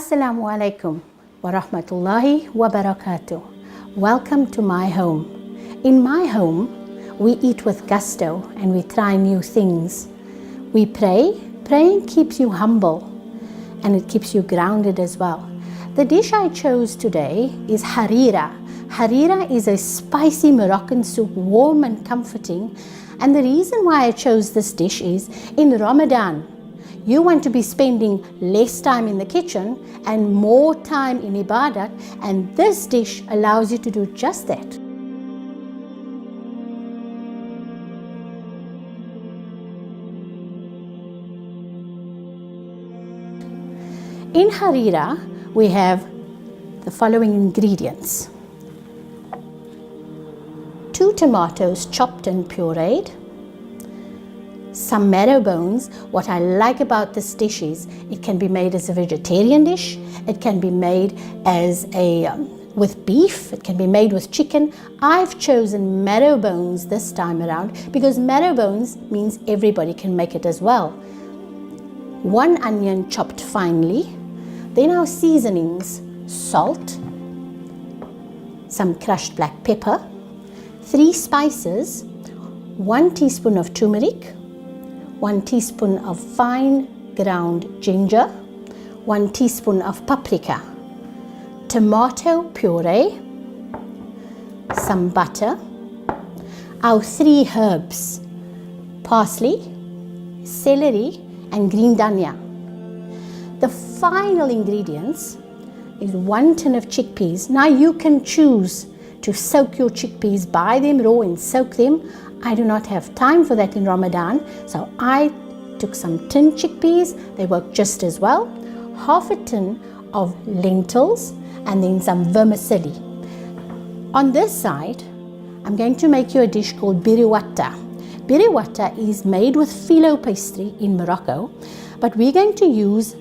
Assalamu alaikum wa rahmatullahi wa barakatuh. Welcome to my home. In my home, we eat with gusto and we try new things. We pray. Praying keeps you humble and it keeps you grounded as well. The dish I chose today is Harira. Harira is a spicy Moroccan soup, warm and comforting. And the reason why I chose this dish is in Ramadan, you want to be spending less time in the kitchen and more time in ibadat, and this dish allows you to do just that. In Harira, we have the following ingredients: 2 tomatoes chopped and pureed, some marrow bones. What I like about this dish is it can be made as a vegetarian dish, it can be made as with beef, it can be made with chicken. I've chosen marrow bones this time around because marrow bones means everybody can make it as well. 1 onion chopped finely, then our seasonings: salt, some crushed black pepper, 3 spices, 1 teaspoon of turmeric, 1 teaspoon of fine ground ginger, 1 teaspoon of paprika, tomato puree, some butter, our 3 herbs: parsley, celery and green dhania. The final ingredients is 1 tin of chickpeas. Now you can choose to soak your chickpeas, buy them raw and soak them. I do not have time for that in Ramadan, so I took some tin chickpeas, they work just as well, half a tin of lentils and then some vermicelli. On this side, I'm going to make you a dish called biriwata. Biriwata is made with phyllo pastry in Morocco, but we're going to use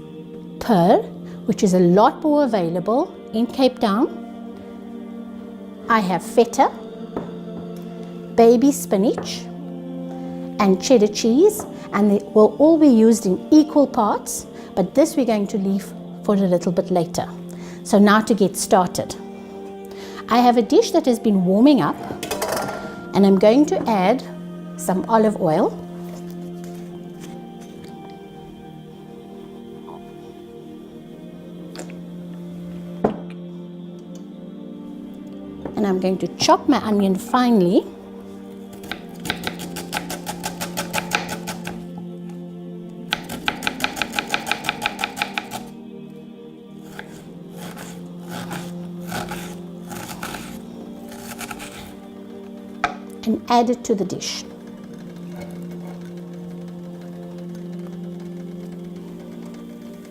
pearl, which is a lot more available in Cape Town. I have feta, baby spinach and cheddar cheese, and they will all be used in equal parts, but this we're going to leave for a little bit later. So now to get started, I have a dish that has been warming up and I'm going to add some olive oil, and I'm going to chop my onion finely. And add it to the dish.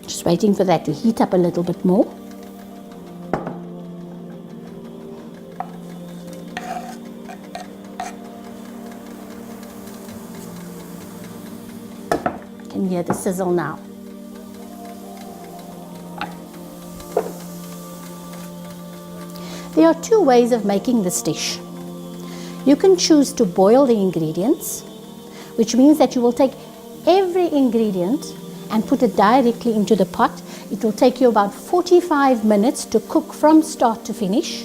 Just waiting for that to heat up a little bit more. You can hear the sizzle now. There are 2 ways of making this dish. You can choose to boil the ingredients, which means that you will take every ingredient and put it directly into the pot. It will take you about 45 minutes to cook from start to finish.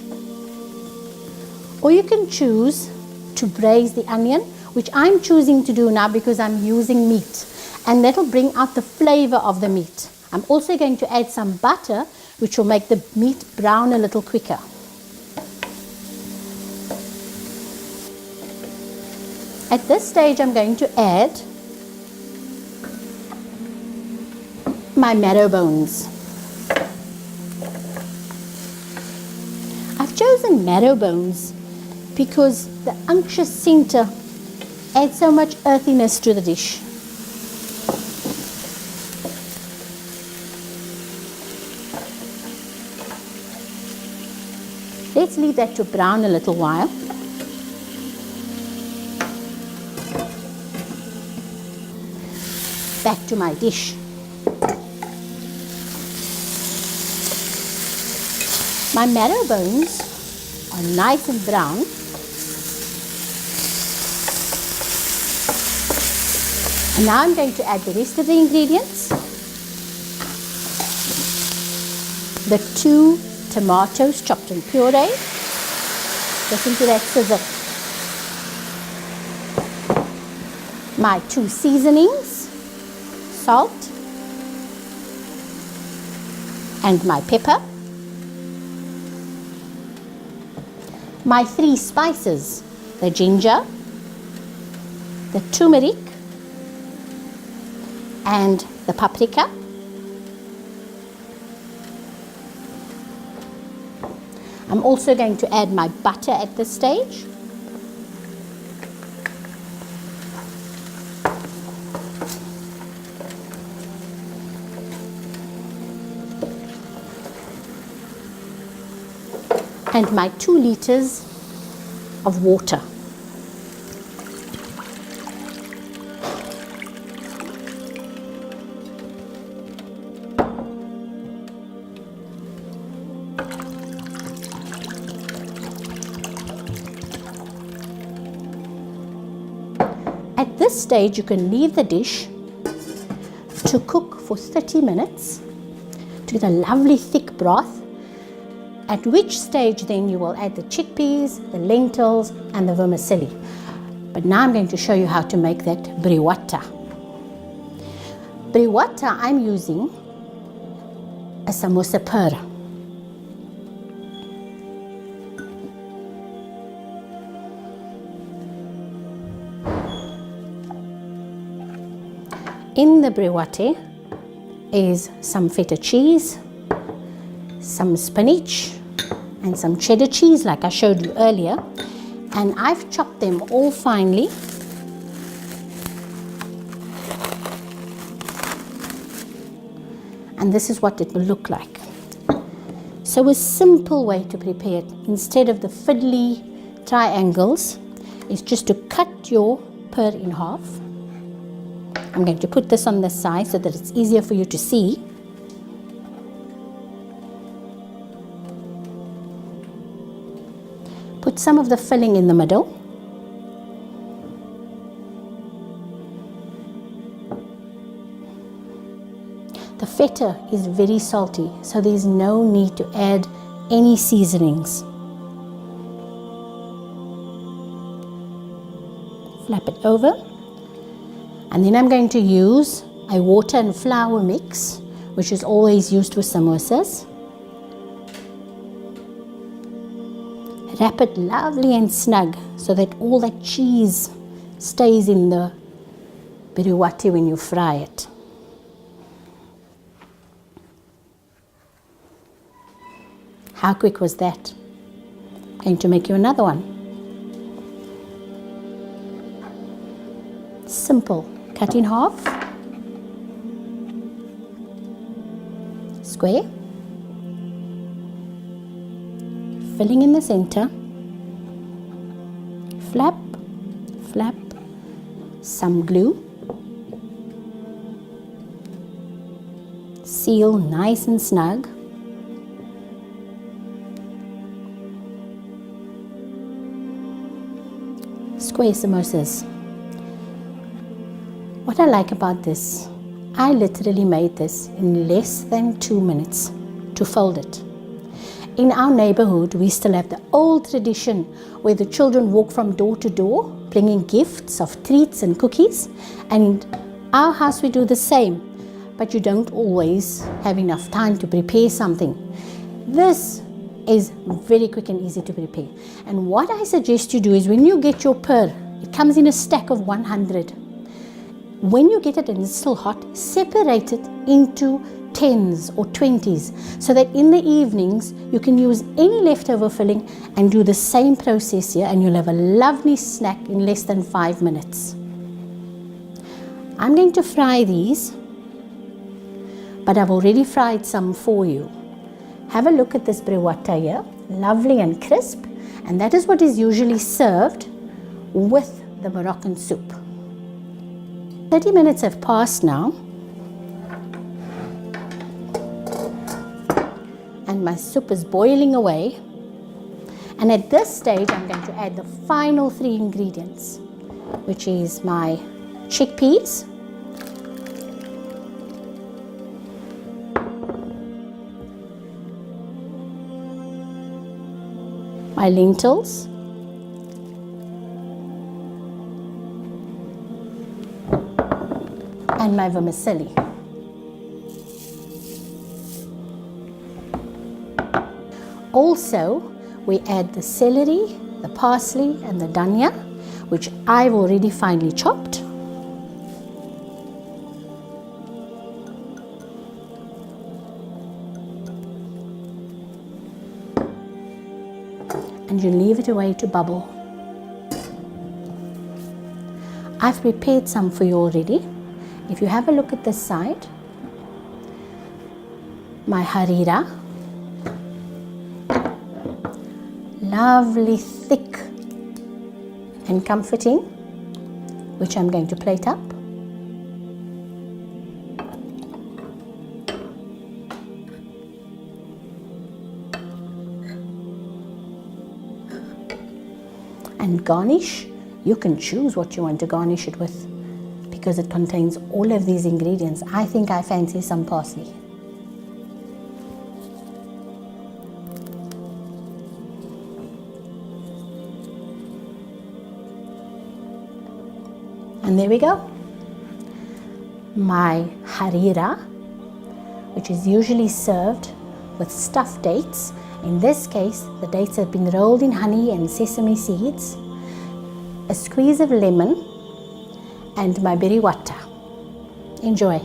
Or you can choose to braise the onion, which I'm choosing to do now because I'm using meat, and that will bring out the flavor of the meat. I'm also going to add some butter, which will make the meat brown a little quicker. At this stage, I'm going to add my marrow bones. I've chosen marrow bones because the unctuous center adds so much earthiness to the dish. Let's leave that to brown a little while. Back to my dish. My marrow bones are nice and brown. And now I'm going to add the rest of the ingredients. the 2 tomatoes chopped and pureed. Listen to that sizzle. My 2 seasonings, salt and my pepper. My 3 spices, the ginger, the turmeric and the paprika. I'm also going to add my butter at this stage. And my 2 liters of water. At this stage, you can leave the dish to cook for 30 minutes to get a lovely thick broth, at which stage then you will add the chickpeas, the lentils and the vermicelli. But now I'm going to show you how to make that briwata. Briwata, I'm using a samosa pura. In the briwate is some feta cheese, some spinach and some cheddar cheese like I showed you earlier, and I've chopped them all finely. And this is what it will look like. So a simple way to prepare it, instead of the fiddly triangles, is just to cut your pur in half. I'm going to put this on the side so that it's easier for you to see. Put some of the filling in the middle. The feta is very salty, so there's no need to add any seasonings. Flap it over. And then I'm going to use a water and flour mix, which is always used with samosas. Wrap it lovely and snug so that all that cheese stays in the briwate when you fry it. How quick was that? I'm going to make you another one. Simple. Cut in half, square, filling in the center, flap, flap, some glue, seal nice and snug, square samosas. What I like about this, I literally made this in less than 2 minutes to fold it. In our neighborhood, we still have the old tradition where the children walk from door to door, bringing gifts of treats and cookies. And in our house, we do the same, but you don't always have enough time to prepare something. This is very quick and easy to prepare. And what I suggest you do is when you get your pur, it comes in a stack of 100. When you get it and it's still hot, separate it into 10s or 20s so that in the evenings you can use any leftover filling and do the same process here, and you'll have a lovely snack in less than 5 minutes. I'm going to fry these, but I've already fried some for you. Have a look at this briwata here, lovely and crisp, and that is what is usually served with the Moroccan soup. 30 minutes have passed now, and my soup is boiling away. And at this stage, I'm going to add the final 3 ingredients, which is my chickpeas, my lentils, and my vermicelli. Also, we add the celery, the parsley and the dhania, which I've already finely chopped. And you leave it away to bubble. I've prepared some for you already. If you have a look at this side, my harira, lovely, thick and comforting, which I'm going to plate up. And garnish, you can choose what you want to garnish it with because it contains all of these ingredients. I think I fancy some parsley. And there we go. My harira, which is usually served with stuffed dates. In this case, the dates have been rolled in honey and sesame seeds, a squeeze of lemon, and my berry water. Enjoy.